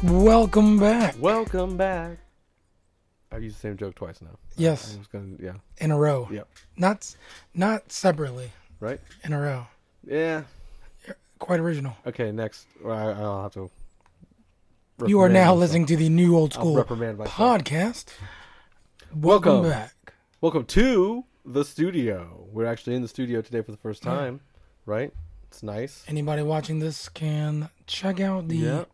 Welcome back. Welcome back. I've used the same joke twice now. Yes. I was gonna, yeah. In a row. Yep. Not separately. Right? In a row. Yeah. Quite original. Okay, next. I'll have to. You are now myself. listening to the New Old I'll School reprimand myself. podcast. Welcome back. Welcome to the studio. We're actually in the studio today for the first time, right? It's nice. Anybody watching this can check out the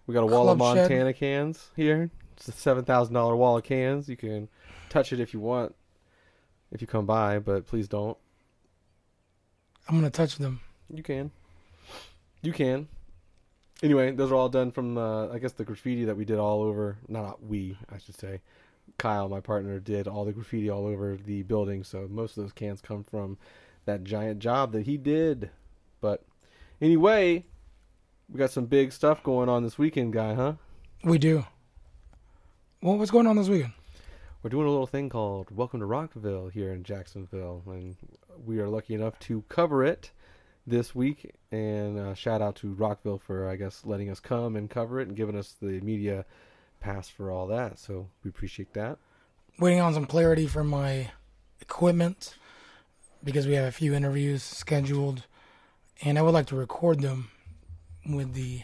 We got a wall of Club Shed. Montana cans here. It's a $7,000 wall of cans. You can touch it if you want, if you come by, but please don't. I'm going to touch them. You can. You can. Anyway, those are all done from, I guess, the graffiti that we did all over. Not we, I should say. Kyle, my partner, did all the graffiti all over the building. So most of those cans come from that giant job that he did. But anyway, we got some big stuff going on this weekend, guy, huh? We do. Well, what's going on this weekend? We're doing a little thing called Welcome to Rockville here in Jacksonville. And we are lucky enough to cover it this week. And shout out to Rockville for, I guess, letting us come and cover it and giving us the media pass for all that. So we appreciate that. Waiting on some clarity for my equipment because we have a few interviews scheduled. And I would like to record them with the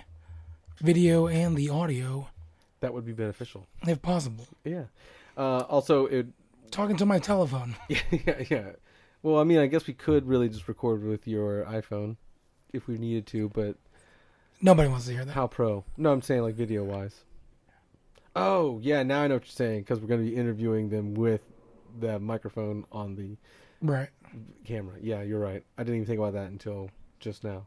video and the audio. That would be beneficial. If possible. Yeah. Also, talking to my telephone. Yeah. Well, I mean, I guess we could really just record with your iPhone if we needed to, but nobody wants to hear that. How pro? No, I'm saying like video-wise. Oh, yeah, now I know what you're saying, because we're going to be interviewing them with the microphone on the camera. Yeah, you're right. I didn't even think about that until just now.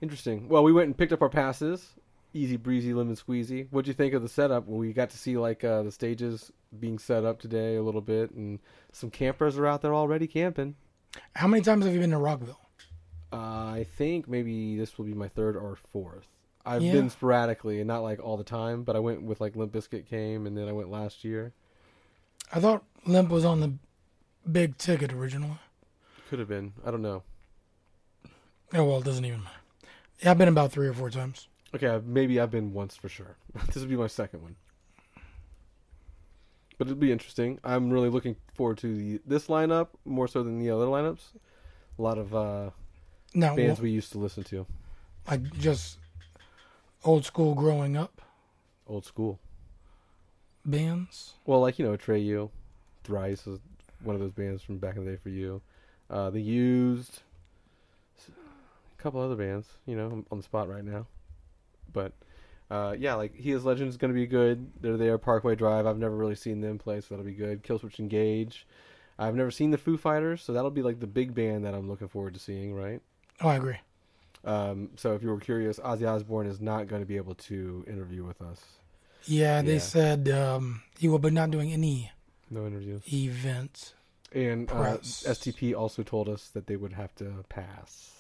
Interesting. Well, we went and picked up our passes. Easy breezy, lemon squeezy. What'd you think of the setup? We got to see like the stages being set up today a little bit, and some campers are out there already camping. How many times have you been to Rockville? I think maybe this will be my third or fourth. I've been sporadically and not like all the time, but I went with like Limp Bizkit came, and then I went last year. I thought Limp was on the big ticket originally. Could have been. I don't know. Oh, well, it doesn't even matter. Yeah, I've been about 3 or 4 times. Okay, maybe I've been once for sure. This will be my second one. But it'll be interesting. I'm really looking forward to this lineup more so than the other lineups. A lot of bands we used to listen to. Like just old school growing up? Old school. Bands? Well, like, Atreyu. Thrice is one of those bands from back in the day for you. The Used. A couple other bands, I'm on the spot right now. But, like, He Is Legend is going to be good. They're there, Parkway Drive. I've never really seen them play, so that'll be good. Killswitch Engage. I've never seen the Foo Fighters, so that'll be, like, the big band that I'm looking forward to seeing, right? Oh, I agree. So if you were curious, Ozzy Osbourne is not going to be able to interview with us. Yeah, they said he will be not doing any interviews. Events. And STP also told us that they would have to pass.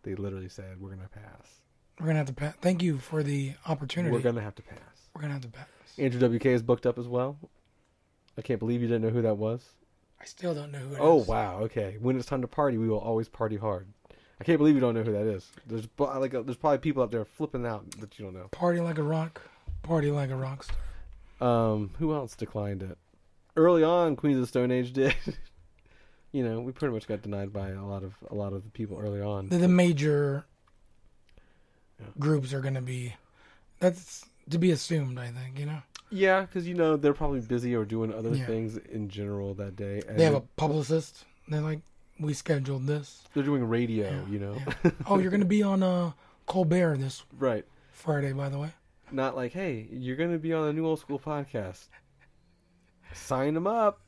They literally said, we're going to pass. We're going to have to pass. Thank you for the opportunity. We're going to have to pass. We're going to have to pass. Andrew WK is booked up as well. I can't believe you didn't know who that was. I still don't know who it is. Oh, wow. Okay. When it's time to party, we will always party hard. I can't believe you don't know who that is. There's probably people out there flipping out that you don't know. Party like a rock. Party like a rock star. Who else declined it? Early on, Queens of the Stone Age did. We pretty much got denied by a lot of the people early on. The major groups are going to be. That's to be assumed, I think. Yeah, because they're probably busy or doing other things in general that day. And they have a publicist. They're like, we scheduled this. They're doing radio, Yeah. Oh, you're going to be on Colbert this Friday, by the way. Not like, hey, you're going to be on a New Old School podcast. Sign them up.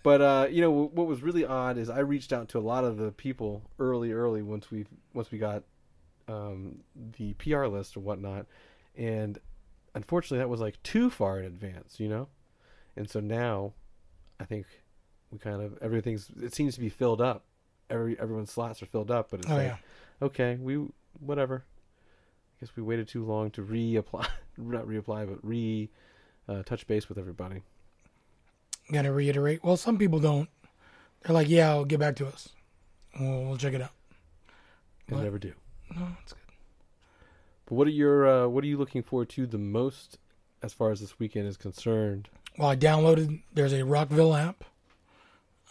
But, what was really odd is I reached out to a lot of the people early once we got the PR list or whatnot. And unfortunately, that was like too far in advance, And so now I think we kind of, it seems to be filled up. Everyone's slots are filled up, but it's okay, whatever. I guess we waited too long to touch base with everybody. Got to reiterate. Well, some people don't. They're like, yeah, I'll get back to us. We'll check it out. They never do. No, it's good. But what are you looking forward to the most as far as this weekend is concerned? Well, there's a Rockville app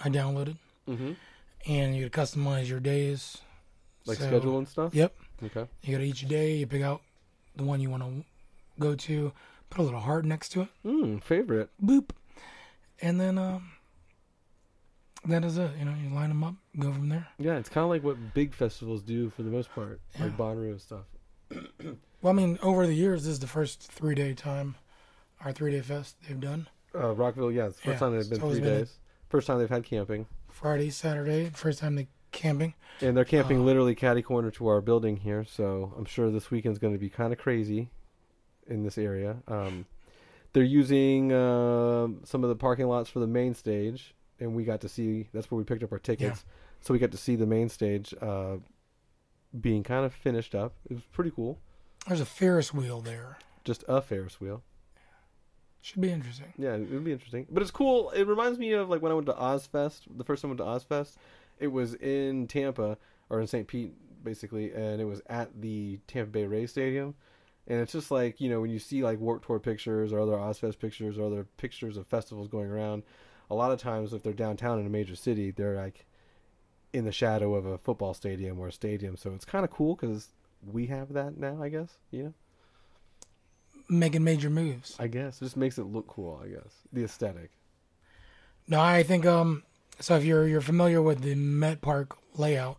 I downloaded, and you can customize your days. Like schedule and stuff? Yep. Okay. You go to each day, you pick out the one you want to go to, put a little heart next to it. Favorite. Boop. And then that is it. You know, you line them up, go from there. Yeah, it's kind of like what big festivals do for the most part, like Bonnaroo and stuff. Well, I mean, over the years, this is the first 3-day time, our 3-day fest they've done. Rockville, yeah, it's the first time they've been 3 days. First time they've had camping. Friday, Saturday, first time they camping. And they're camping literally catty corner to our building here, so I'm sure this weekend's going to be kind of crazy in this area. They're using some of the parking lots for the main stage, and we got to see, that's where we picked up our tickets. Yeah. So we got to see the main stage being kind of finished up. It was pretty cool. There's a Ferris wheel there. Just a Ferris wheel. Should be interesting. Yeah, it would be interesting. But it's cool. It reminds me of like when I went to Ozfest. The first time I went to Ozfest, it was in Tampa, or in St. Pete, basically, and it was at the Tampa Bay Rays Stadium. And it's just like, you know, when you see like Warped Tour pictures or other Ozfest pictures or other pictures of festivals going around, a lot of times if they're downtown in a major city, they're like in the shadow of a football stadium or a stadium. So it's kind of cool because we have that now, I guess, you know? Making major moves. I guess. It just makes it look cool, I guess. The aesthetic. No, I think, so if you're familiar with the Met Park layout,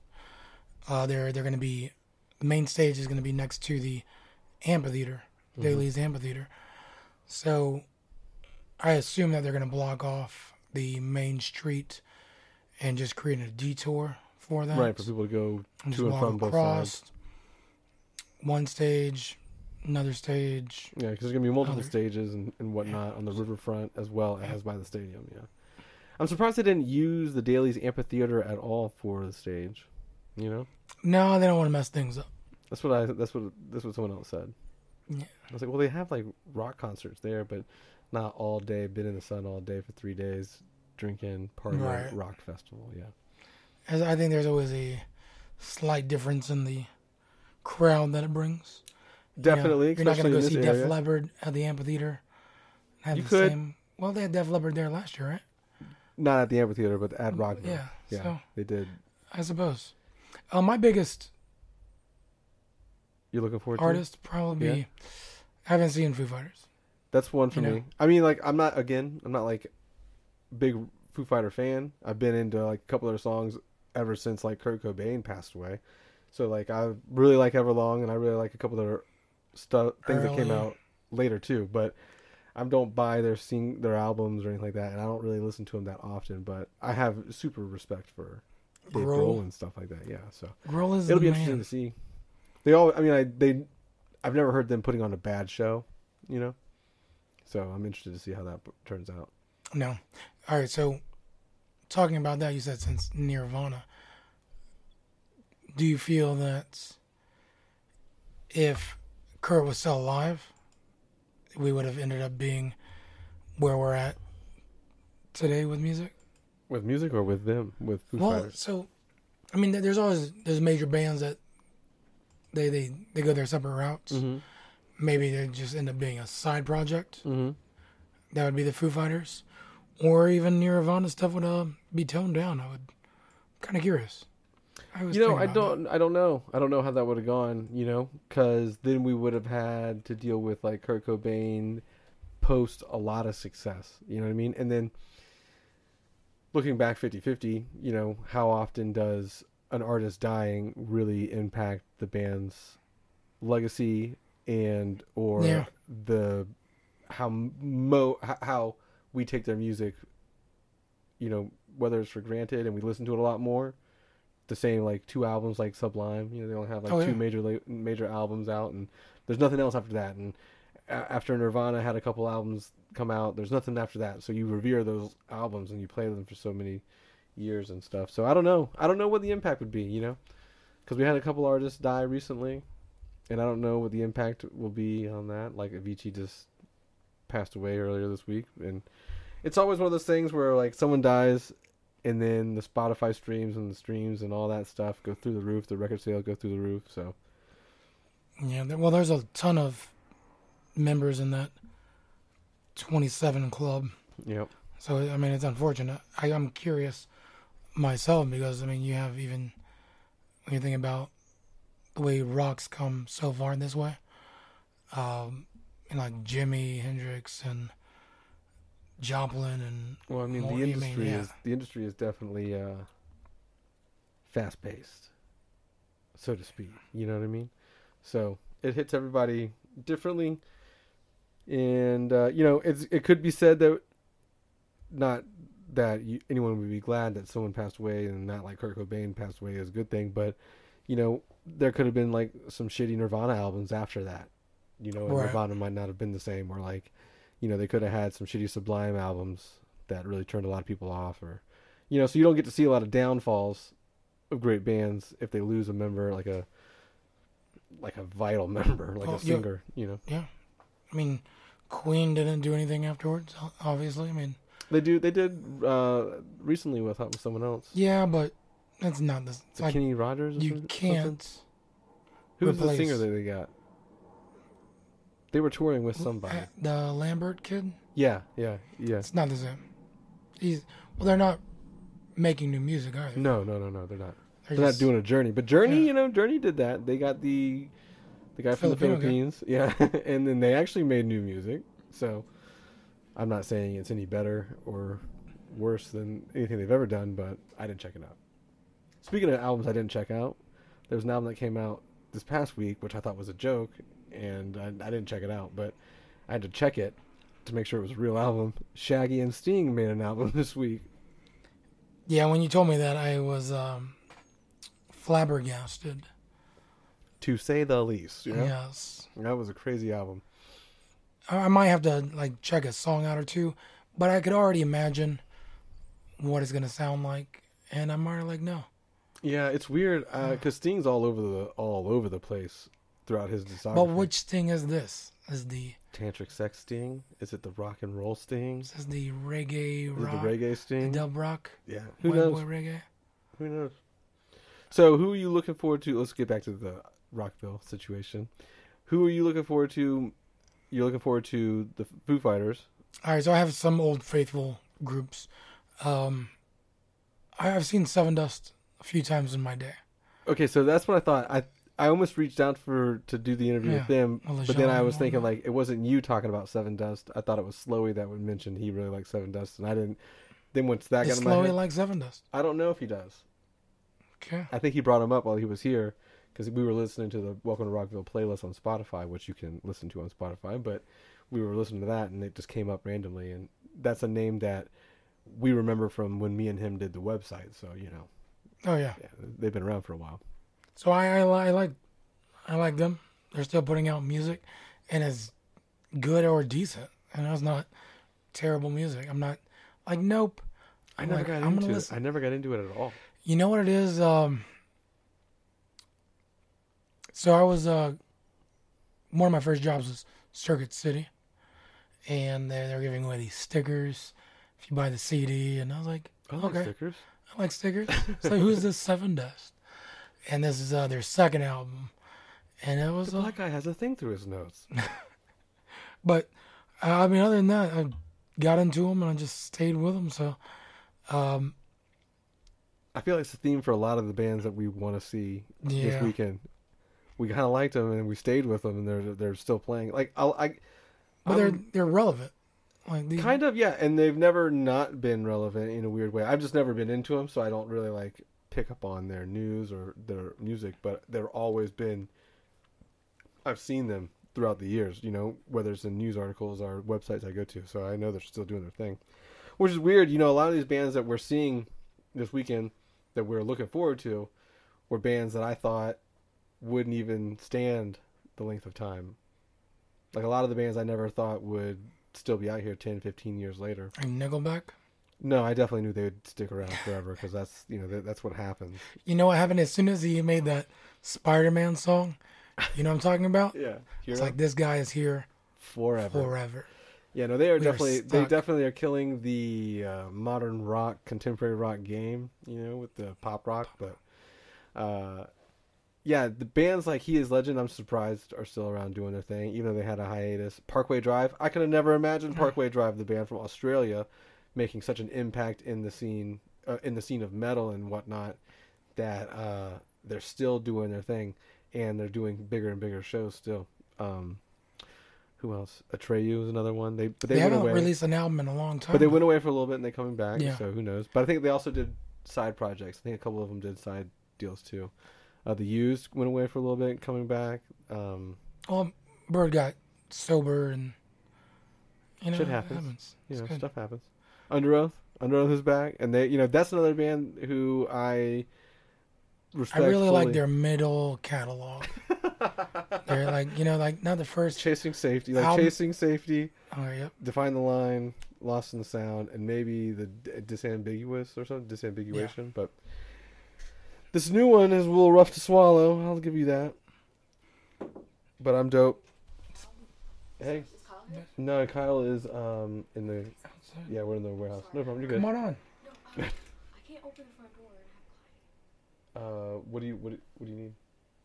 they're going to be, the main stage is going to be next to the amphitheater, Daly's amphitheater. So I assume that they're going to block off the main street and just create a detour for that. Right, for people to go to and from both sides. One stage, another stage. Yeah, because there's going to be multiple stages and whatnot on the riverfront as well as by the stadium, yeah. I'm surprised they didn't use the Daly's amphitheater at all for the stage, you know? No, they don't want to mess things up. That's what someone else said. Yeah. I was like, well, they have like rock concerts there, but not all day, been in the sun all day for 3 days, drinking, partying, rock festival, yeah. As I think there's always a slight difference in the crowd that it brings. Definitely, you're not going to go see Def Leppard at the amphitheater. You could. Well, they had Def Leppard there last year, right? Not at the amphitheater, but at Rockville. Yeah, so they did. I suppose. My biggest you're looking forward artist to? Probably be. I haven't seen Foo Fighters. That's one for me. I mean, like I'm not like big Foo Fighter fan. I've been into like a couple of their songs ever since like Kurt Cobain passed away. So like I really like Everlong, and I really like a couple of their things that came out later too. But I don't buy their albums or anything like that, and I don't really listen to them that often. But I have super respect for Dave Grohl and stuff like that. Yeah, so Grohl is it'll be interesting to see. I've never heard them putting on a bad show, you know. So I'm interested to see how that turns out. No, all right. So talking about that, you said since Nirvana, do you feel that if Kurt was still alive, we would have ended up being where we're at today with music? With music or with them? With Foo Fighters? So, I mean, there's major bands that they go their separate routes. Mm-hmm. Maybe they just end up being a side project. Mm-hmm. That would be the Foo Fighters. Or even Nirvana stuff would be toned down. I'm kind of curious. I don't know. I don't know how that would have gone, you know, because then we would have had to deal with like Kurt Cobain post a lot of success, you know what I mean? And then looking back 50-50, you know, how often does an artist dying really impact the band's legacy and or how we take their music, you know, whether it's for granted and we listen to it a lot more. The same like 2 albums like Sublime, you know, they only have like 2 major albums out, and there's nothing else after that. And after Nirvana had a couple albums come out, there's nothing after that. So you revere those albums and you play them for so many years and stuff. So I don't know what the impact would be, you know, because we had a couple artists die recently, and I don't know what the impact will be on that. Like Avicii just passed away earlier this week, and it's always one of those things where like someone dies, and then the Spotify streams and all that stuff go through the roof. The record sales go through the roof. So Yeah, well, there's a ton of members in that 27 club. Yep. So, I mean, it's unfortunate. I'm curious myself because, I mean, you have even, when you think about the way rock's come so far in this way, and like Jimi Hendrix and Joplin and Well, I mean, more, the industry is definitely fast paced, so to speak. You know what I mean? So it hits everybody differently, and it could be said that not that anyone would be glad that someone passed away, and not like Kurt Cobain passed away is a good thing, but there could have been like some shitty Nirvana albums after that. And right. Nirvana might not have been the same, or like, they could have had some shitty Sublime albums that really turned a lot of people off, or, so you don't get to see a lot of downfalls of great bands if they lose a member, like a vital member, like a singer, Yeah. I mean, Queen didn't do anything afterwards, obviously. I mean, they did recently with someone else. Yeah, but that's not this. It's like Kenny Rogers. You can't. Something? Who's the singer that they got? They were touring with somebody. The Lambert kid? Yeah. It's not the same. They're not making new music, are they? No, they're not. They're not doing a Journey. But Journey, Journey did that. They got the guy from the Philippines. Guy. Yeah. And then they actually made new music. So I'm not saying it's any better or worse than anything they've ever done, but I didn't check it out. Speaking of albums I didn't check out, there was an album that came out this past week, which I thought was a joke, and I didn't check it out, but I had to check it to make sure it was a real album. Shaggy and Sting made an album this week. Yeah, when you told me that, I was flabbergasted. To say the least. Yes. That was a crazy album. I might have to check a song out or two, but I could already imagine what it's going to sound like, and I'm already like, no. Yeah, it's weird because Sting's all over the place throughout his discography. But which Sting is this? Is the Tantric Sex Sting? Is it the rock and roll Sting? Is this the reggae rock? Is it the reggae Sting? The dub rock? Yeah. Who knows? Boy reggae? Who knows? So who are you looking forward to? Let's get back to the Rockville situation. Who are you looking forward to? You're looking forward to the Foo Fighters. All right, so I have some old faithful groups. I've seen Seven Dust a few times in my day. Okay, so that's what I thought. I almost reached out to do the interview with them, but then I was thinking it wasn't you talking about Seven Dust. I thought it was Slowey that would mention he really likes Seven Dust, and I didn't. Then once that got in my head, Slowey like Seven Dust? I don't know if he does. Okay. I think he brought him up while he was here because we were listening to the Welcome to Rockville playlist on Spotify, which you can listen to on Spotify. But we were listening to that, and it just came up randomly, and that's a name that we remember from when me and him did the website. So Oh yeah. They've been around for a while. So I like them. They're still putting out music, and it's good or decent, and it's not terrible music. I'm not like nope. I never got into it at all. You know what it is? So I was one of my first jobs was Circuit City, and they're giving away these stickers if you buy the CD, and I was like, okay, stickers. I like stickers. So who's this Seven Dust? And this is their second album, and it was the black guy has a thing through his nose. But I mean, other than that, I got into them and I just stayed with them. So I feel like it's the theme for a lot of the bands that we want to see this weekend. We kind of liked them and we stayed with them, and they're still playing. But they're relevant. Kind of, yeah, and they've never not been relevant in a weird way. I've just never been into them, so I don't really pick up on their news or their music, but they've always been. I've seen them throughout the years, whether it's in news articles or websites I go to, so I know they're still doing their thing, which is weird. A lot of these bands that we're seeing this weekend that we're looking forward to were bands that I thought wouldn't even stand the length of time. Like a lot of the bands I never thought would still be out here 10, 15 years later. And Nickelback? No, I definitely knew they would stick around forever because that's that's what happens. You know what happened as soon as he made that Spider-Man song? You know what I'm talking about? Yeah. It's like this guy is here forever. Yeah, no, they definitely are killing the modern rock, contemporary rock game, with the pop rock, but yeah, the bands like He Is Legend, I'm surprised are still around doing their thing, even though they had a hiatus. Parkway Drive, I could have never imagined Parkway Drive, the band from Australia, making such an impact in the scene of metal and whatnot, that they're still doing their thing, and they're doing bigger and bigger shows still. Who else? Atreyu is another one. They haven't released an album in a long time. But they went away for a little bit and they're coming back. Yeah. So who knows? But I think they also did side projects. I think a couple of them did side deals too. The Used went away for a little bit, coming back. Well, Bird got sober and shit happens. Stuff happens. Under Oath is back, and they, that's another band who I respect. I really fully. like their middle catalog. They're like not the first Chasing Safety, Chasing Safety. Oh, yep. Define the Line, Lost in the Sound, and maybe the Disambiguous or something, Disambiguation. Yeah. But this new one is a little rough to swallow. I'll give you that. But I'm dope. Hey. Is Kyle here? No, Kyle is in the. Yeah, we're in the warehouse. No problem. You're good. Come on. No, I can't open the front door and have a client. What do you need?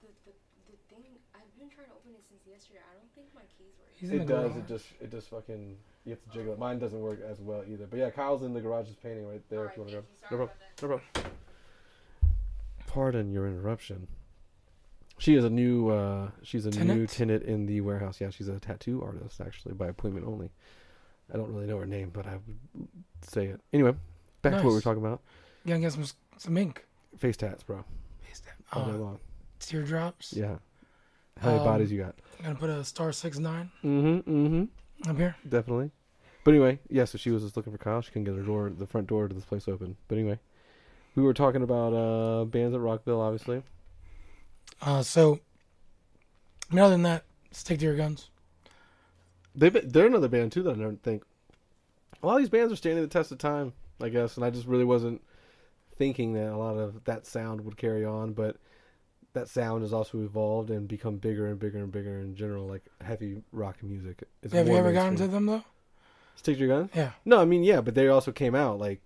The thing, I've been trying to open it since yesterday. I don't think my keys work. It does. It just fucking. You have to jiggle it. Mine doesn't work as well either. But yeah, Kyle's in the garage just painting right there. Right, if you want to go. no problem. Pardon your interruption. She is a new. She's a new tenant in the warehouse. Yeah, she's a tattoo artist actually, by appointment only. I don't really know her name, but I would say it anyway. Back to what we were talking about. You gotta get some ink. Face tats, bro. Face tat. All day long. Teardrops. Yeah. How many bodies you got? I'm gonna put a star 6'9". Mm-hmm. Up here. Definitely. But anyway, yeah. So she was just looking for Kyle. She couldn't get the front door to this place open. But anyway, we were talking about bands at Rockville, obviously. So, other than that, stick to your guns. They're another band too that I don't think. A lot of these bands are standing the test of time, I guess, and I just really wasn't thinking that a lot of that sound would carry on, but that sound has also evolved and become bigger and bigger and bigger in general, like heavy rock music. Have you ever gotten to them though? Stick to your guns? Yeah. No, I mean, yeah, but they also came out like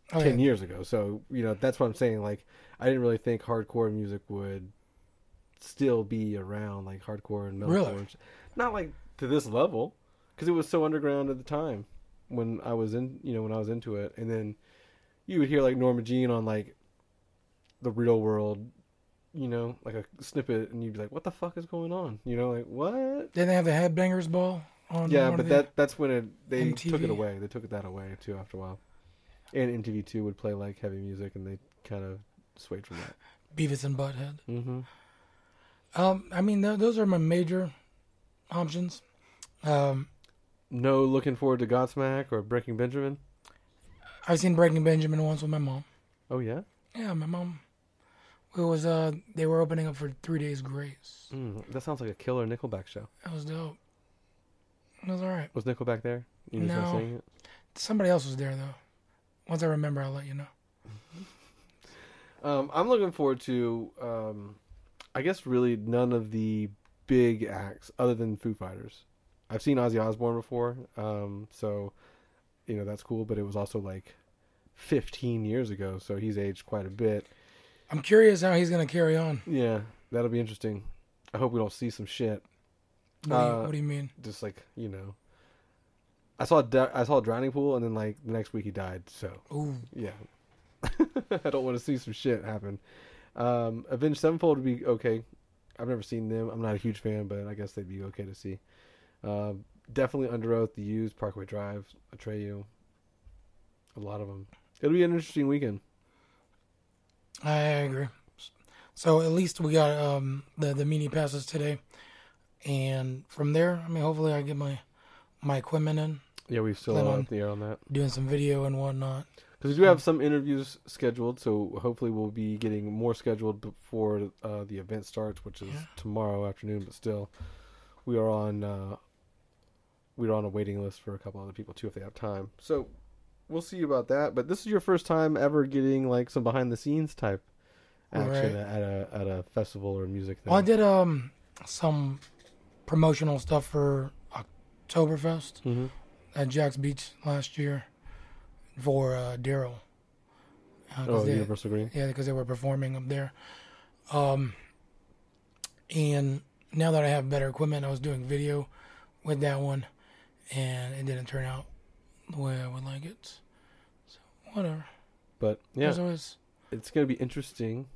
10 years ago, so that's what I'm saying. Like, I didn't really think hardcore music would still be around, like hardcore and metalcore. Really? Not like to this level, because it was so underground at the time when I was into it. And then you would hear like Norma Jean on like The Real World, like a snippet, and you'd be like, what the fuck is going on? Like, what? Didn't they have the Headbangers Ball on? Yeah, but that's when they MTV? took it away. They took that away too after a while. And MTV2 would play like heavy music, and they kind of swayed from that. Beavis and Butthead. Mm-hmm. I mean, those are my major options. No looking forward to Godsmack or Breaking Benjamin? I've seen Breaking Benjamin once with my mom. Oh, yeah? Yeah, my mom. It was, they were opening up for 3 Days Grace. That sounds like a killer Nickelback show. That was dope. It was alright. Was Nickelback there? You just not saying it? Somebody else was there, though. Once I remember, I'll let you know. I'm looking forward to, I guess, really none of the big acts other than Foo Fighters. I've seen Ozzy Osbourne before, so, that's cool, but it was also like 15 years ago, so he's aged quite a bit. I'm curious how he's going to carry on. Yeah, that'll be interesting. I hope we don't see some shit. What do you mean? Just like, I saw Drowning Pool, and then like the next week he died, so. Ooh. Yeah. I don't want to see some shit happen. Avenged Sevenfold would be okay. I've never seen them. I'm not a huge fan, but I guess they'd be okay to see. Definitely Under Oath, The Used, Parkway Drive, Atreyu. A lot of them. It'll be an interesting weekend. I agree. So at least we got the mini passes today, and from there, I mean, hopefully I get my equipment in. Yeah, we still are up the air on that. Doing some video and whatnot. Because we do have some interviews scheduled, so hopefully we'll be getting more scheduled before the event starts, which is tomorrow afternoon. But still, we are on a waiting list for a couple other people too if they have time. So we'll see about that. But this is your first time ever getting like some behind the scenes type action at a festival or music thing. Well, I did some promotional stuff for Oktoberfest at Jack's Beach last year. For Daryl. Universal Green? Yeah, because they were performing up there. And now that I have better equipment, I was doing video with that one, and it didn't turn out the way I would like it. So, whatever. But, yeah, There's always it's going to be interesting.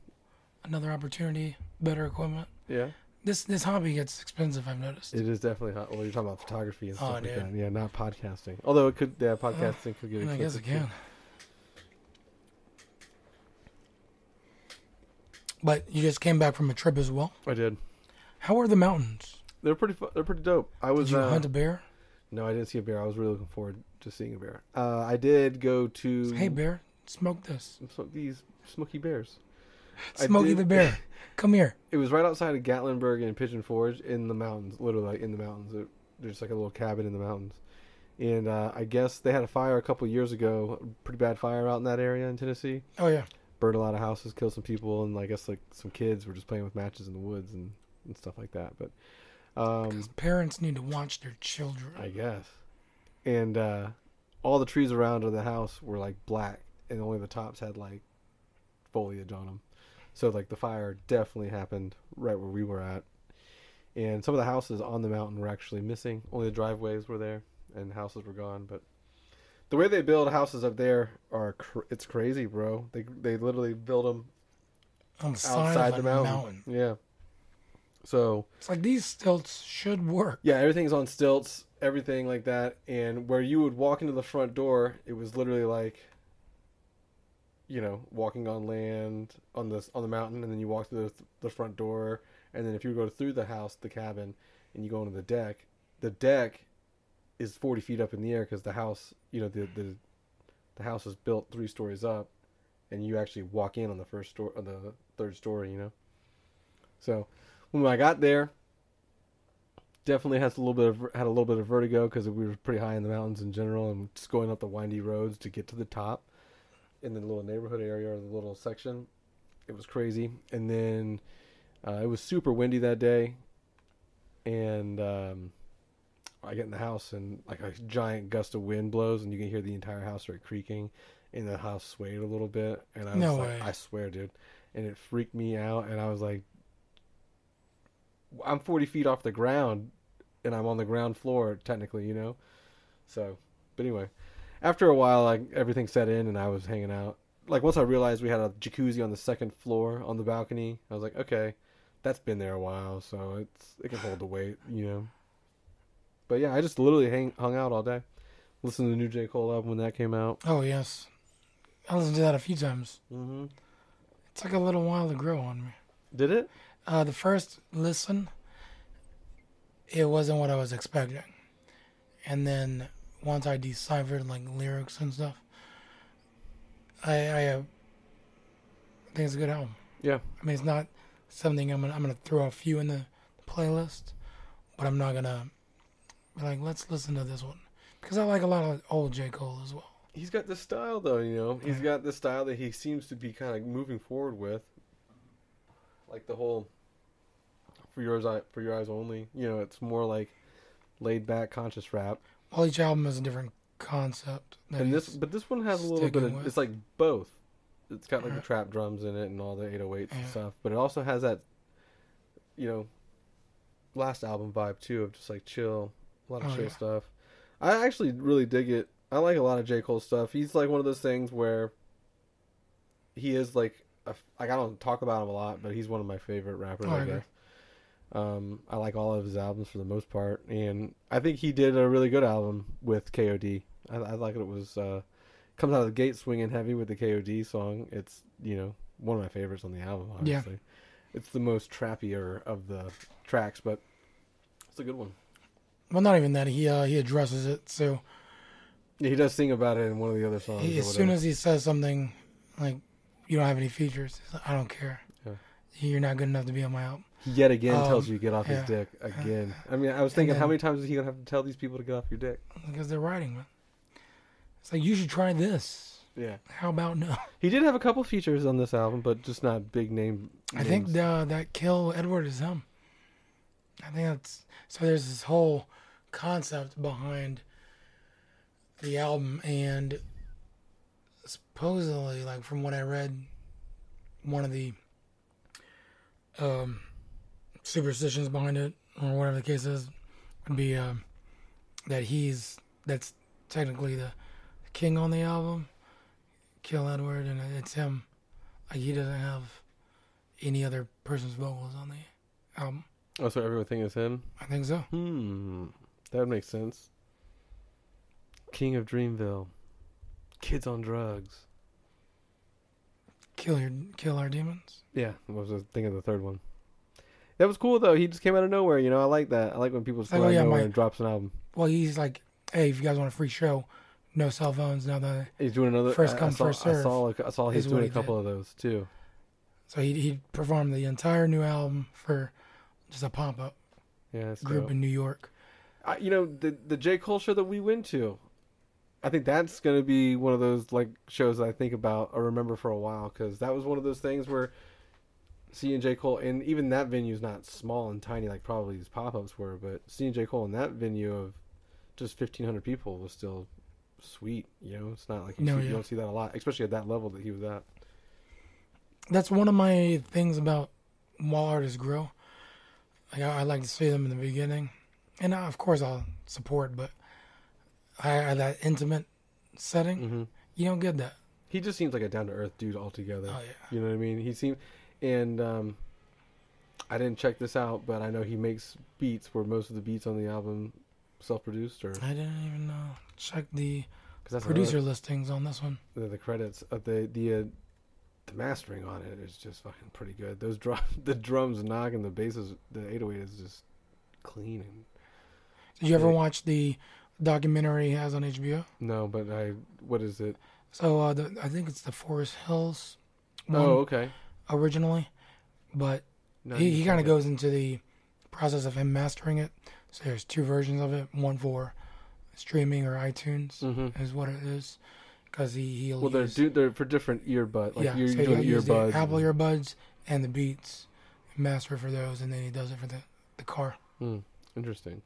another opportunity, better equipment. Yeah. This hobby gets expensive, I've noticed. It is definitely hot. Well, you're talking about photography and stuff like dude. that. Yeah, not podcasting. Although it could, podcasting could get expensive. I guess it can. But you just came back from a trip as well. I did. How are the mountains? They're pretty. They're pretty dope. I was. Did you hunt a bear? No, I didn't see a bear. I was really looking forward to seeing a bear. I did go to. Hey, bear, smoke this. These smoky bears. Smokey the bear, come here. It was right outside of Gatlinburg and Pigeon Forge in the mountains, literally like in the mountains. There's like a little cabin in the mountains. And I guess they had a fire a couple years ago, a pretty bad fire out in that area in Tennessee. Oh, yeah. Burned a lot of houses, killed some people, and I guess like some kids were just playing with matches in the woods and stuff like that. But Because parents need to watch their children. I guess. And all the trees around the house were like black, and only the tops had like foliage on them. So like the fire definitely happened right where we were at. And some of the houses on the mountain were actually missing. Only the driveways were there, and houses were gone. But the way they build houses up there it's crazy, bro. They literally build them On the side outside of the a mountain. Yeah. So it's like these stilts should work. yeah, everything's on stilts, everything like that. And where you would walk into the front door, it was literally like, you know, walking on land on the mountain, and then you walk through the front door, and then if you go through the house, the cabin, and you go into the deck is 40 feet up in the air because the house, you know, the house is built 3 stories up, and you actually walk in on the first story, on the third story, you know. So when I got there, definitely had a little bit of vertigo because we were pretty high in the mountains in general, and just going up the windy roads to get to the top in the little neighborhood area or the little section. It was crazy. And then it was super windy that day, and I get in the house, and like a giant gust of wind blows, and you can hear the entire house start creaking, and the house swayed a little bit, and I was No like, way. I swear, dude. And it freaked me out, and I was like, I'm 40 feet off the ground, and I'm on the ground floor, technically, you know? So, but anyway, after a while, like, everything set in, and I was hanging out. Like, once I realized we had a jacuzzi on the second floor on the balcony, I was like, okay, that's been there a while, so it can hold the weight, you know? But yeah, I just literally hung out all day. Listened to the new J. Cole album when that came out. Oh, yes. I listened to that a few times. Mm-hmm. It took a little while to grow on me. Did it? The first listen, it wasn't what I was expecting. And then once I deciphered like lyrics and stuff, I think it's a good album. Yeah. I mean, it's not something I'm gonna throw a few in the playlist, but I'm not gonna be like, let's listen to this one, because I like a lot of old J. Cole as well. He's got this style, though, you know. He's got this style that he seems to be kind of moving forward with. Like the whole for your eyes only. You know, it's more like laid back, conscious rap. Well, each album has a different concept. And this one has a little bit of, it's like both. It's got like the Right. trap drums in it and all the 808s and Yeah. stuff, but it also has that, you know, last album vibe too of just like chill, a lot of chill stuff. I actually really dig it. I like a lot of J. Cole stuff. He's like one of those things where he is like I don't talk about him a lot, but he's one of my favorite rappers, I guess. I like all of his albums for the most part, and I think he did a really good album with KOD. I like it was comes out of the gate swinging heavy with the KOD song. It's, you know, one of my favorites on the album, obviously. Yeah. It's the most trappier of the tracks, but it's a good one. Well, not even that. He addresses it. So yeah, he does sing about it in one of the other songs. As soon as he says something like, "You don't have any features," he's like, I don't care. Yeah. You're not good enough to be on my album. He yet again tells you to get off his dick again. I mean, I was thinking, how many times is he gonna have to tell these people to get off your dick? Because they're writing, man. It's like, you should try this. Yeah. How about no? He did have a couple features on this album, but just not big name. I think that Kill Edward is him. I think that's so. There's this whole concept behind the album, and supposedly, like from what I read, one of the superstitions behind it, or whatever the case is, would be that that's technically the king on the album, Kill Edward, and it's him. Like, he doesn't have any other person's vocals on the album. Oh, so everyone thinks it's him? I think so. That would make sense. King of Dreamville. Kids on drugs. Kill our demons. Yeah, I was thinking of the third one. That was cool, though. He just came out of nowhere. You know, I like that. I like when people just come out of nowhere and drops an album. Well, he's like, hey, if you guys want a free show, no cell phones, no that. He's doing another. First come, first serve. I saw he's doing a couple of those, too. So he performed the entire new album for just a pop-up group in New York. You know, the J. Cole show that we went to, I think that's going to be one of those like shows that I think about or remember for a while, because that was one of those things where seeing J. Cole, and even that venue is not small and tiny like probably these pop-ups were, but seeing J. Cole in that venue of just 1,500 people was still sweet. You know, it's not like you don't see that a lot, especially at that level that he was at. That's one of my things about while artists grow. Like, I like to see them in the beginning, and of course I'll support, but that intimate setting, you don't get that. He just seems like a down to earth dude altogether. Oh yeah, you know what I mean. He seemed, and I didn't check this out, but I know he makes beats. Where most of the beats on the album self-produced, or I didn't even check the producer listings on this one. The credits of the mastering on it is just fucking pretty good. Those the drums knocking, the basses, the 808 is just clean. And did you ever watch the documentary he has on HBO? No, but what is it? So I think it's the Forest Hills one. Oh, okay. Originally, but he kind of goes into the process of him mastering it. So there's two versions of it. One for streaming or iTunes is what it is. Because he'll they're for different earbuds. Like you're so doing earbuds. The Apple earbuds and the Beats, master for those, and then he does it for the car. Interesting.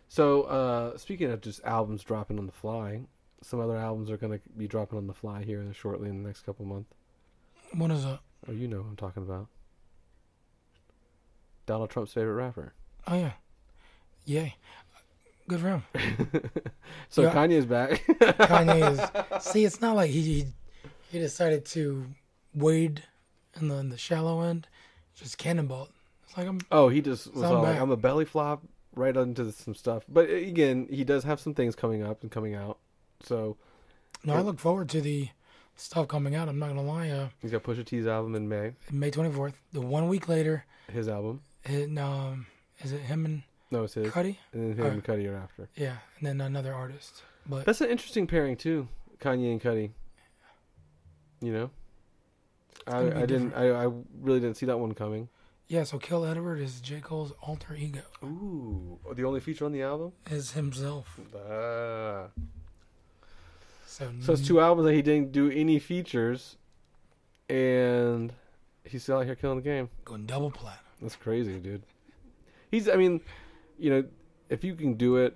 So, speaking of just albums dropping on the fly, some other albums are going to be dropping on the fly here shortly in the next couple months. What is that? Oh, you know what I'm talking about. Donald Trump's favorite rapper. Oh, yeah. Yay. Good for him. So Kanye's back. Kanye is... See, it's not like he decided to wade in the shallow end. Just cannonball. It's like he just was all like, I'm a belly flop right into some stuff. But again, he does have some things coming up and coming out. So... No, I look forward to the stuff coming out. I'm not going to lie. He's got Pusha T's album in May. May 24th. The 1 week later... His album. Is it him and... No, it's his. Cudi? And then him and Cudi are after. Yeah, and then another artist. But that's an interesting pairing too, Kanye and Cudi. You know, I really didn't see that one coming. Yeah, so Kill Edward is J. Cole's alter ego. Ooh, the only feature on the album is himself. So it's two albums that he didn't do any features, and he's still out here killing the game. Going double platinum. That's crazy, dude. I mean, you know, if you can do it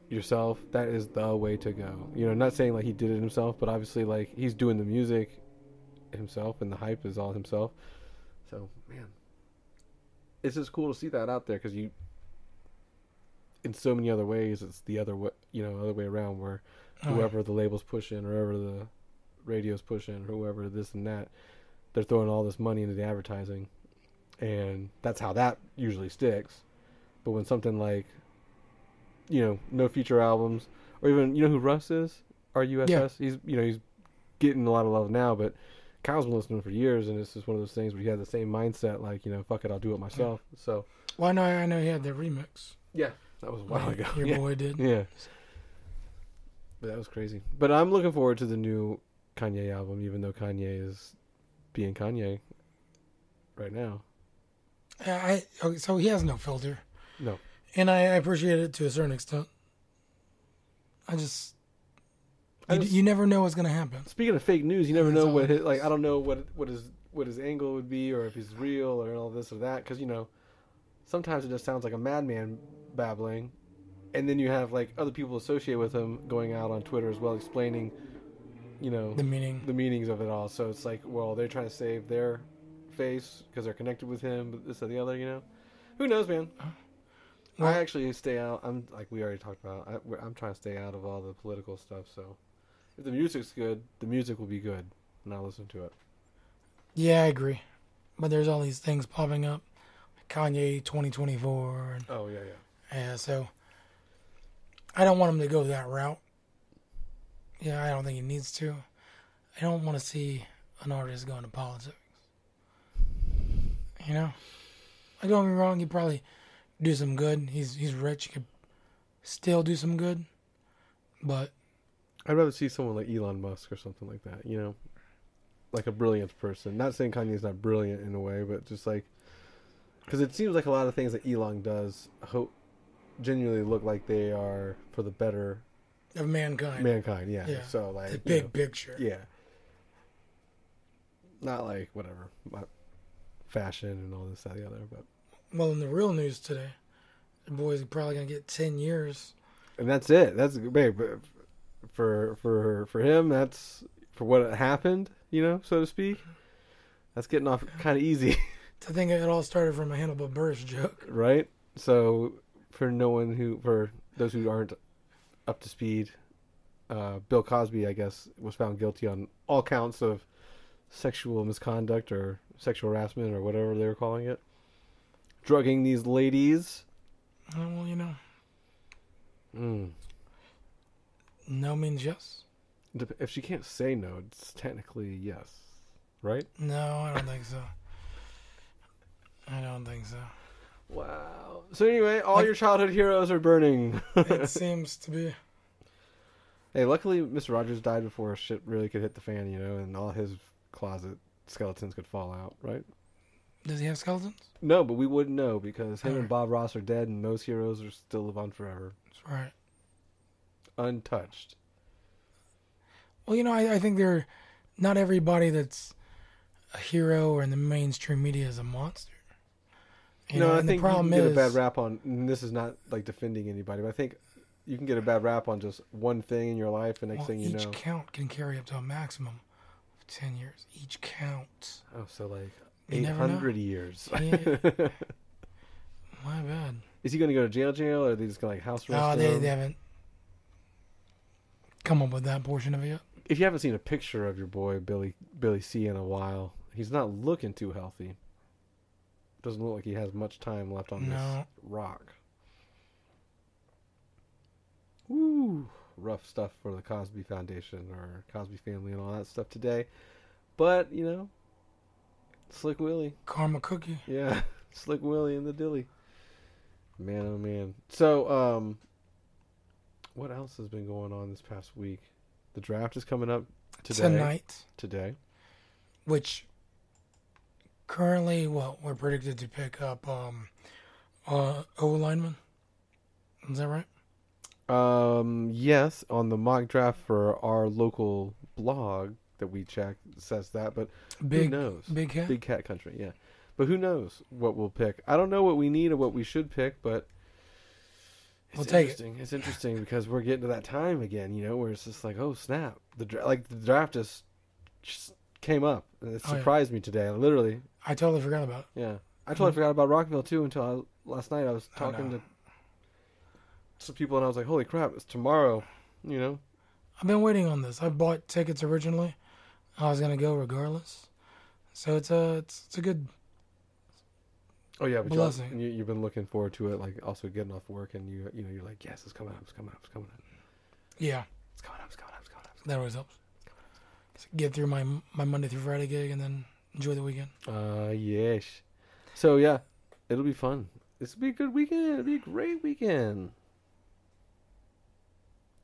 yourself, that is the way to go. You know, not saying like he did it himself, but obviously like he's doing the music himself and the hype is all himself. So, man, it's just cool to see that out there, because in so many other ways, it's the other way, other way around, where whoever the label's pushing, or whoever the radio's pushing, or whoever this and that, they're throwing all this money into the advertising. And that's how that usually sticks. But when something like, no feature albums, or even, who Russ is? R-U-S-S? Yeah. He's getting a lot of love now, but Kyle's been listening for years, and it's just one of those things where he had the same mindset, like, fuck it, I'll do it myself. So. Well, I know he had the remix. Yeah, that was a while ago. Your boy did. Yeah. But that was crazy. But I'm looking forward to the new Kanye album, even though Kanye is being Kanye right now. So he has no filter. No. And I appreciate it to a certain extent. You never know what's going to happen. Speaking of fake news, you never know I don't know what his angle would be, or if he's real, or all this or that, because sometimes it just sounds like a madman babbling, and then you have like other people associated with him going out on Twitter as well, explaining, the meanings of it all. So it's like, well, they're trying to save their face because they're connected with him, but this or the other, you know. Who knows, man? Well, I actually stay out. I'm like we already talked about. I'm trying to stay out of all the political stuff. So if the music's good, the music will be good, and I'll listen to it. yeah, I agree. But there's all these things popping up. Kanye 2024. And, Oh yeah. yeah, so I don't want him to go that route. Yeah, I don't think he needs to. I don't want to see an artist go into politics. You know? Like, don't get me wrong, he probably do some good. He's rich. He could still do some good. But I'd rather see someone like Elon Musk or something like that. You know, like a brilliant person. Not saying Kanye's not brilliant in a way, but just like because it seems like a lot of things that Elon does genuinely look like they are for the better of mankind. Yeah. Yeah. So like The big picture. Yeah. Not like whatever fashion and all this that the other, but Well, in the real news today, the boy's probably gonna get 10 years. and that's it. That's babe. For him, that's for what happened. You know, so to speak. That's getting off kind of easy. I think it all started from a Hannibal Buress joke. Right? So, for those who aren't up to speed, Bill Cosby, I guess, was found guilty on all counts of sexual misconduct or sexual harassment or whatever they were calling it. Drugging these ladies. Oh, well, you know, Mm. no means yes. If she can't say no, it's technically yes. Right? No, I don't think so. I don't think so. Wow. So anyway, all your childhood heroes are burning. It seems to be. Hey, luckily Mr. Rogers died before shit really could hit the fan, you know, and all his closet skeletons could fall out, right? Does he have skeletons? No, but we wouldn't know because him and Alright. Bob Ross are dead and those heroes are still live on forever. That's right. Untouched. Well, you know, I think not everybody that's a hero or in the mainstream media is a monster. You know, I and think the problem you can get is, a bad rap on, and this is not like defending anybody, but I think you can get a bad rap on just one thing in your life, and next thing you each know. count can carry up to a maximum of 10 years. Each count. Oh, so like You never know. 800 years. Yeah. My bad. Is he going to go to jail, or are they just going to like house arrest No, him? they haven't come up with that portion of it yet. If you haven't seen a picture of your boy Billy C in a while, he's not looking too healthy. Doesn't look like he has much time left on this No. rock. Woo! Rough stuff for the Cosby Foundation or Cosby family and all that stuff today. But, you know, Slick Willie. Karma cookie. Yeah, Slick Willie and the Dilly. Man, oh man. So, what else has been going on this past week? The draft is coming up today. Today. Which currently, we're predicted to pick up O lineman. Is that right? Yes, on the mock draft for our local blog that we check says that, but who knows? Big cat? Big cat country, yeah. But who knows what we'll pick? I don't know what we need or what we should pick, but We'll take it. interesting. It's interesting because we're getting to that time again, you know, where it's just like, oh snap, the draft just came up. And it Oh, yeah. surprised me today. Literally, I totally forgot about it. yeah. I totally forgot about Rockville too until last night. I was talking know. to some people and I was like, holy crap, it's tomorrow, you know. I've been waiting on this. I bought tickets originally. I was gonna go regardless. So it's a good. Oh yeah, but blessing. you've been looking forward to it, like also getting off work, and you're like, yes, it's coming up, it's coming up, it's coming up, Yeah, it's coming up, it's coming up, it's coming up. that always helps. Get through my Monday through Friday gig and then enjoy the weekend. Yes. So yeah, it'll be fun. This will be a good weekend. It'll be a great weekend.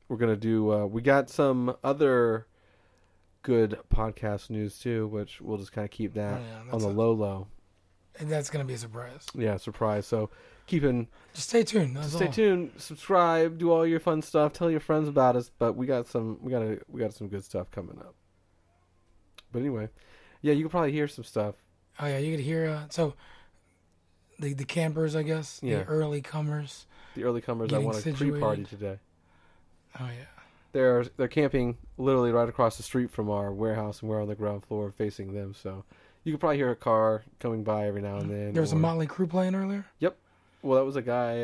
We're gonna do. We got some other good podcast news too, which we'll just kind of keep that on the low. That's gonna be a surprise. Yeah, surprise. So Just stay tuned. That's stay all. tuned, subscribe, do all your fun stuff, tell your friends about us. But we got some good stuff coming up. But anyway, yeah, you can probably hear some stuff. Oh yeah, you could hear. So the campers, I guess. Yeah. The early comers. The early comers, I Getting want a pre-party today. Oh yeah. They're camping literally right across the street from our warehouse, and we're on the ground floor facing them. So You could probably hear a car coming by every now and then. There was a or- Motley Crue playing earlier Well, that was a guy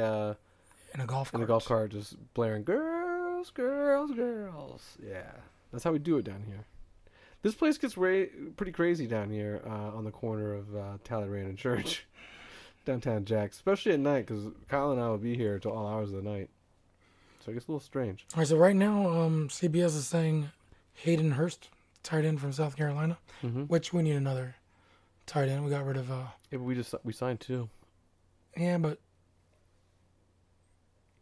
in a golf in cart. a golf cart just blaring, girls, girls, girls. Yeah, that's how we do it down here. This place gets pretty crazy down here on the corner of Talleyrand and Church, downtown Jax, especially at night, because Kyle and I will be here till all hours of the night. So it gets a little strange. All right, so right now, CBS is saying Hayden Hurst, tight end from South Carolina, which we need another tight end. We got rid of. Yeah, but we signed 2. Yeah, but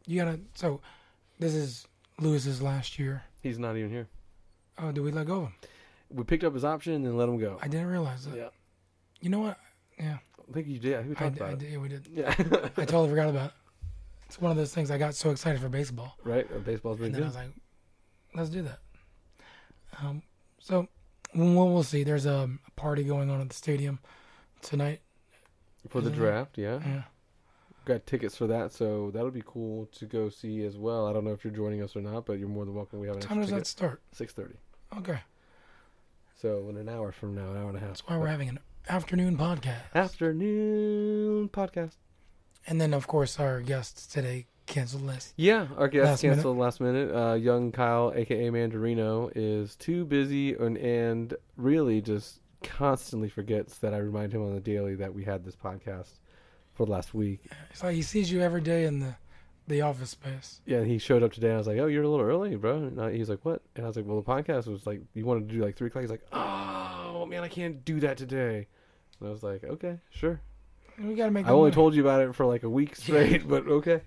you gotta. So this is Lewis's last year. He's not even here. Oh, did we let go of him? We picked up his option and then let him go. I didn't realize that. Yeah. You know what? Yeah. I think you did. I think we talked about it. Yeah, we did. Yeah. I totally forgot about it. It's one of those things. I got so excited for baseball. Right? Baseball's been And then good. I was like, let's do that. So we'll see. There's a party going on at the stadium tonight. For the draft, yeah. Yeah. Got tickets for that, so that'll be cool to go see as well. I don't know if you're joining us or not, but you're more than welcome. We have an What time does that extra start? ticket. 6:30. Okay. So in an hour from now, an hour and a half. That's why we're having an afternoon podcast. Afternoon podcast. And then, of course, our guests today canceled list. Yeah, our guest Last minute. canceled last minute. Young Kyle, aka Mandarino, is too busy and really just constantly forgets that I remind him on the daily that we had this podcast for last week. It's like he sees you every day in the office space. Yeah, and he showed up today. And I was like, "Oh, you're a little early, bro." And he's like, "What?" And I was like, "Well, the podcast was like you wanted to do like 3 o'clock." He's like, "Oh man, I can't do that today." And I was like, "Okay, sure." We got to make I only told you about it for like a week straight, but okay.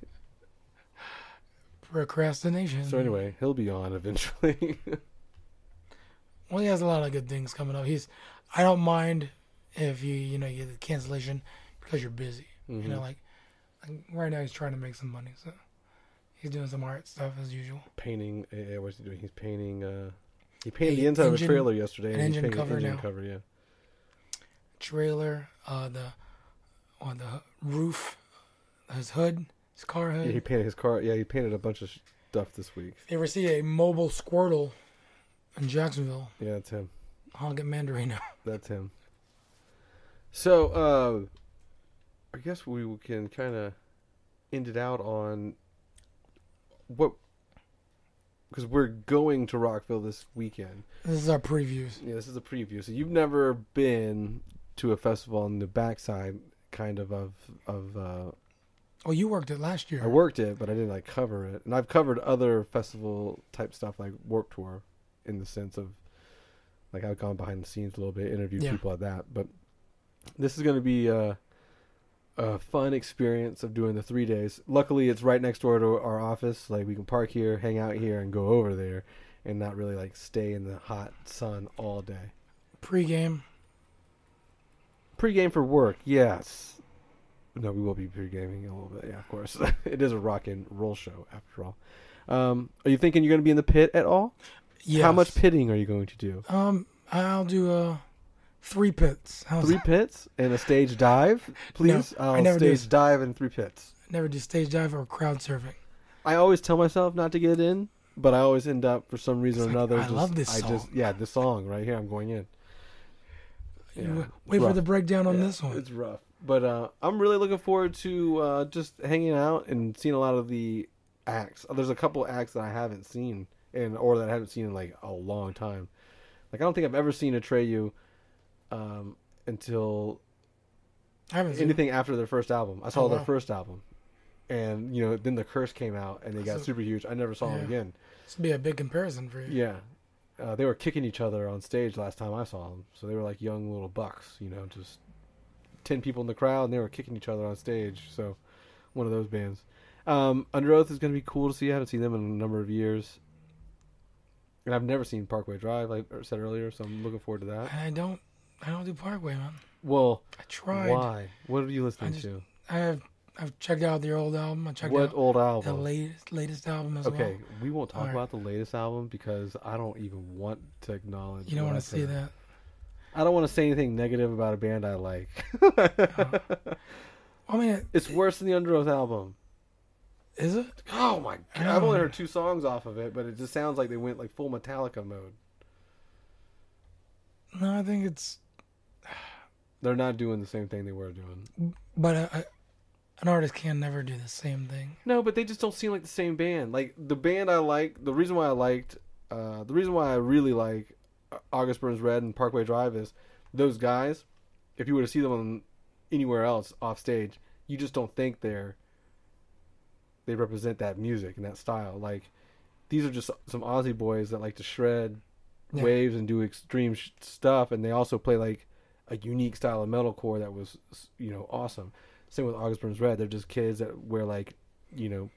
procrastination. So anyway, he'll be on eventually. Well, he has a lot of good things coming up. I don't mind if you get the cancellation because you're busy. Mm-hmm. Like right now he's trying to make some money, so he's doing some art stuff as usual. Painting. What's he doing? He's painting. He painted the inside of a trailer yesterday. An and he's engine painting cover engine now. cover, yeah. Trailer, the roof, his hood, his car hood. Yeah, he painted his car. Yeah, he painted a bunch of stuff this week. If you ever see a mobile Squirtle in Jacksonville, Yeah, that's him. honk at Mandarino. That's him. So, I guess we can kind of end it out on what, because we're going to Rockville this weekend. This is our previews. Yeah, this is a preview. So you've never been to a festival on the backside, kind of. Oh, you worked it last year. I worked it, but I didn't like cover it. And I've covered other festival type stuff like Warped Tour, in the sense of like I've gone behind the scenes a little bit, interviewed people at that. But this is going to be a fun experience of doing the 3 days. Luckily, it's right next door to our office. Like we can park here, hang out here, and go over there, and not really like stay in the hot sun all day. Pre-game. Pre-game for work, yes. No, we will be pre-gaming a little bit. Yeah, of course. It is a rock and roll show after all. Are you thinking you're going to be in the pit at all? Yes. How much pitting are you going to do? I'll do 3 pits. How's 3 that? pits and a stage dive, please. No, I I'll never do. stage dive and 3 pits. Never do stage dive or crowd surfing. I always tell myself not to get in, but I always end up for some reason or another. I love this song. This song right here. I'm going in. Yeah, Wait for rough. the breakdown on this one. It's rough, but I'm really looking forward to just hanging out and seeing a lot of the acts. There's a couple acts that I haven't seen, or that I haven't seen in like a long time. Like I don't think I've ever seen Atreyu until I haven't seen anything after their first album. I saw their wow. first album, and then the Curse came out and they got super huge. I never saw them again. This would be a big comparison for you. Yeah. They were kicking each other on stage last time I saw them. So they were like young little bucks, just 10 people in the crowd, and they were kicking each other on stage. So one of those bands. Under Oath is going to be cool to see. I haven't seen them in a number of years. And I've never seen Parkway Drive, like I said earlier, so I'm looking forward to that. I don't do Parkway, man. Well, I tried. why? What are you listening to? I've checked out their old album. I checked What out old the album? latest album as Okay, well. we won't talk All right. about the latest album because I don't even want to acknowledge. You don't what want I to see said. that. I don't want to say anything negative about a band I like. I mean, It's worse than the Under Oath album. is it? Oh my god! I've only heard 2 songs off of it, but it just sounds like they went like full Metallica mode. No, I think it's. They're not doing the same thing they were doing. But an artist can never do the same thing. No, but they just don't seem like the same band. Like the band I like, the reason why I really like August Burns Red and Parkway Drive is those guys. If you were to see them on anywhere else off stage, you just don't think they represent that music and that style. Like these are just some Aussie boys that like to shred waves and do extreme stuff, and they also play like a unique style of metalcore that was, awesome. Same with August Burns Red. They're just kids that wear like,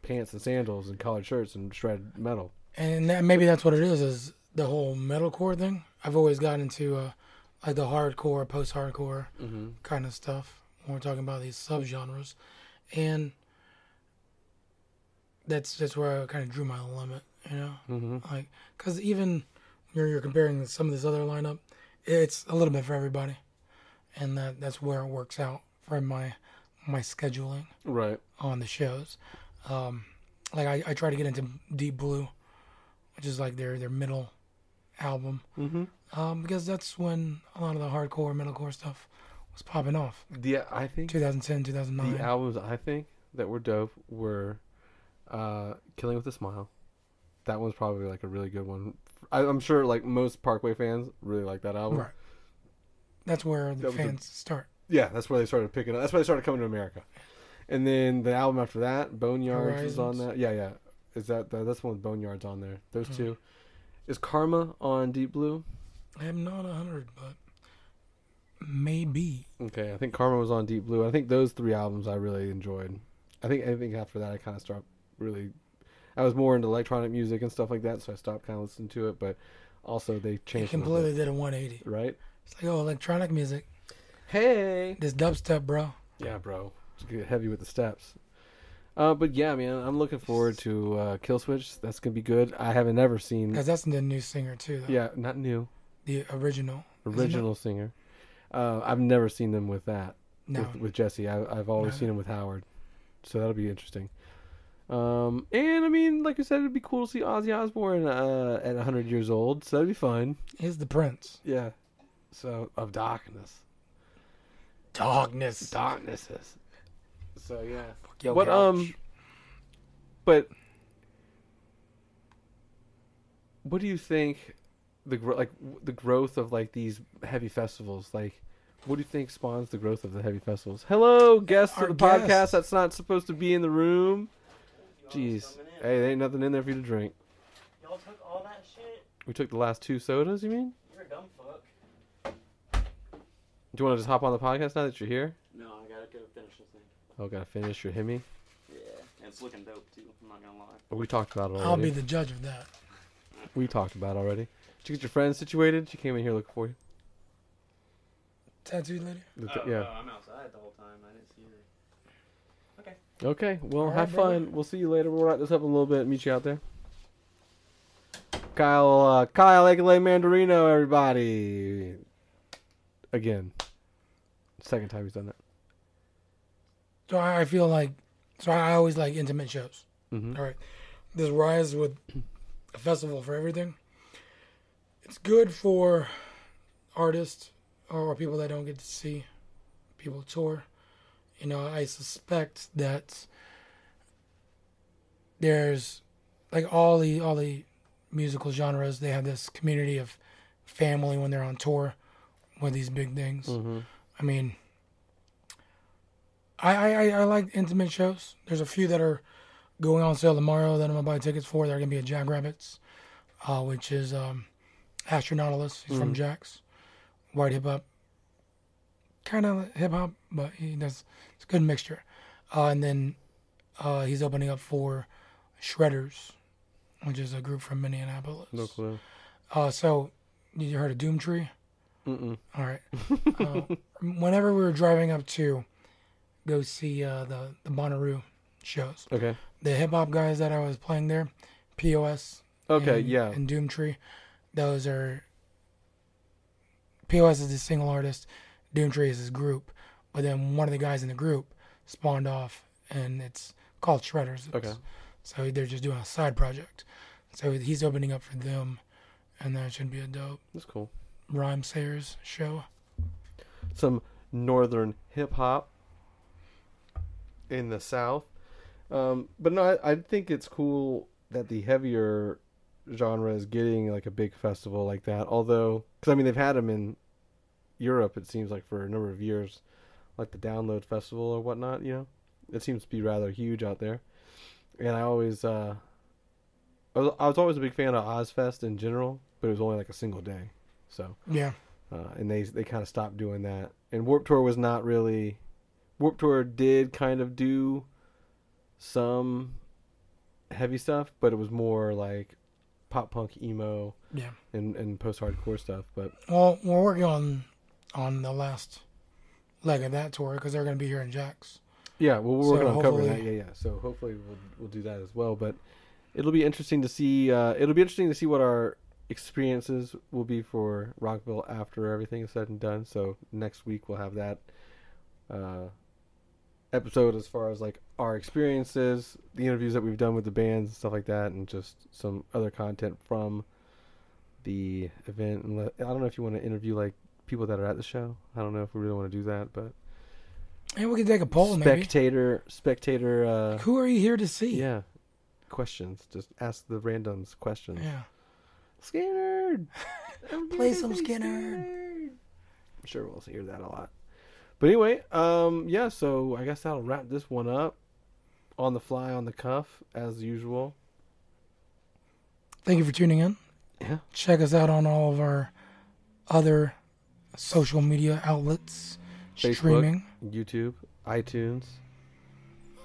pants and sandals and collared shirts and shred metal. And maybe that's what it is the whole metalcore thing. I've always gotten into like the hardcore, post-hardcore kind of stuff when we're talking about these subgenres. And that's where I kind of drew my limit, Like, because even you're comparing some of this other lineup, it's a little bit for everybody. And that's where it works out for my scheduling right on the shows. Like I try to get into Deep Blue, which is like their middle album, because that's when a lot of the hardcore metalcore stuff was popping off. Yeah, I think 2010, 2009. The albums I think that were dope were Killing with a Smile. That one's probably like a really good one. I'm sure like most Parkway fans really like that album. Right. That's where the fans start. Yeah, that's where they started picking up. That's where they started coming to America. And then the album after that, Boneyards is on that. Yeah. Is that's the one with Boneyards on there. Those two. Is Karma on Deep Blue? I'm not 100, but maybe. Okay, I think Karma was on Deep Blue. I think those three albums I really enjoyed. I think anything after that I kind of stopped really. I was more into electronic music and stuff like that, so I stopped kind of listening to it. But also they changed. They completely did a 180. Right? It's like, electronic music. Hey! This dubstep, bro. Yeah, bro. It's get heavy with the steps. But yeah, man, I'm looking forward to Killswitch. That's gonna be good. I haven't never seen. Because that's the new singer too. Though. Yeah, not new. The original Singer. I've never seen them with that. No. With Jesse. I've always seen them with Howard. So that'll be interesting. And I mean, like I said, it'd be cool to see Ozzy Osbourne at 100 years old. So that'd be fun. He's the prince. Yeah. So of darkness. Darknesses. So yeah. Yo, but couch. but what do you think the growth of like these heavy festivals? Like, what do you think spawns the growth of the heavy festivals? Hello, guests of the podcast that's not supposed to be in the room. Jeez, hey, there ain't nothing in there for you to drink. Y'all took all that shit? We took the last 2 sodas. You mean? You're a dumb fuck. Do you want to just hop on the podcast now that you're here? No, I gotta go finish this thing. Oh, gotta finish your Hemi? Yeah, and it's looking dope too, I'm not gonna lie. We talked about it already. I'll be the judge of that. We talked about it already. Did you get your friend situated? She came in here looking for you. Tattooed lady? Yeah. I'm outside the whole time. I didn't see her. Okay. Okay, well, All right, have brother. fun. We'll see you later. We'll wrap this up in a little bit and meet you out there. Kyle Aguilera Mandarino, everybody. Again. Second time he's done that. So I feel like, I always like intimate shows. Mm-hmm. All right. This rise with a festival for everything. It's good for artists or people that don't get to see people tour. I suspect that there's like all the musical genres. They have this community of family when they're on tour with these big things. Mm-hmm. I mean, I like intimate shows. There's a few that are going on sale tomorrow that I'm gonna buy tickets for. They're gonna be at Jackrabbits, which is Astronautilus. He's from Jax, white hip hop, kind of hip hop, but it's a good mixture. And then he's opening up for Shredders, which is a group from Minneapolis. No clue. So you heard of Doomtree? Mm-mm. All right. Whenever we were driving up to go see the Bonnaroo shows, Okay. the hip hop guys that I was playing there, POS. Okay, and, yeah. And Doomtree, those are. POS is the single artist, Doomtree is his group, but then one of the guys in the group spawned off, and it's called Shredders. Okay. So they're just doing a side project. So he's opening up for them, and that should be a dope That's cool. Rhyme Sayers show. Some northern hip hop in the South. But no, I think it's cool that the heavier genre is getting like a big festival like that. Although, because I mean, they've had them in Europe, it seems like, for a number of years, like the Download Festival or whatnot. You know, it seems to be rather huge out there. And I always, I was always a big fan of Ozfest in general, but it was only like a single day. So Yeah. and they kind of stopped doing that. And Warped Tour was not really. Warped Tour did kind of do some heavy stuff, but it was more like pop punk, emo, Yeah. and post hardcore stuff. But Well, we're working on the last leg of that tour because they're going to be here in Jax. yeah, well, we're So working on covering that. hopefully- Yeah. So hopefully we'll do that as well. But it'll be interesting to see. It'll be interesting to see what our experiences will be for Rockville after everything is said and done. So next week we'll have that episode as far as like our experiences, the interviews that we've done with the bands and stuff like that, and just some other content from the event. And I don't know if you want to interview like people that are at the show. I don't know if we really want to do that, but And we can take a poll, maybe. spectator. Who are you here to see? Yeah, questions. Just ask the randoms questions. Yeah. Skinner, Play some Skinner. I'm sure we'll hear that a lot. But anyway, yeah, so I guess that'll wrap this one up. On the fly, on the cuff, as usual. Thank you for tuning in. Yeah. Check us out on all of our other social media outlets, Facebook, streaming, YouTube, iTunes,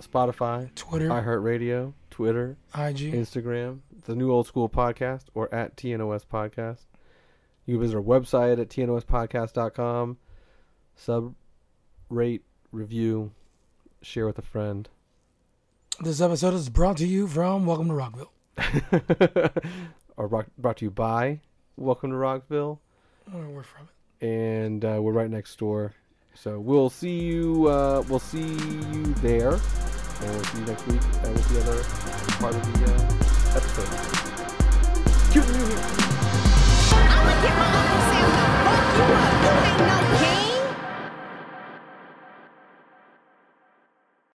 Spotify, Twitter, iHeartRadio, Twitter, IG. Instagram, the New Old School Podcast, or at TNOS Podcast. You can visit our website at tnospodcast.com. Rate, review, share with a friend. This episode is brought to you from Welcome to Rockville. Or brought to you by Welcome to Rockville. Where we're from it. And we're right next door. So we'll see you there. And we'll see you next week with the other part of the episode. I'ma get my Uncle Sam to fuck you up.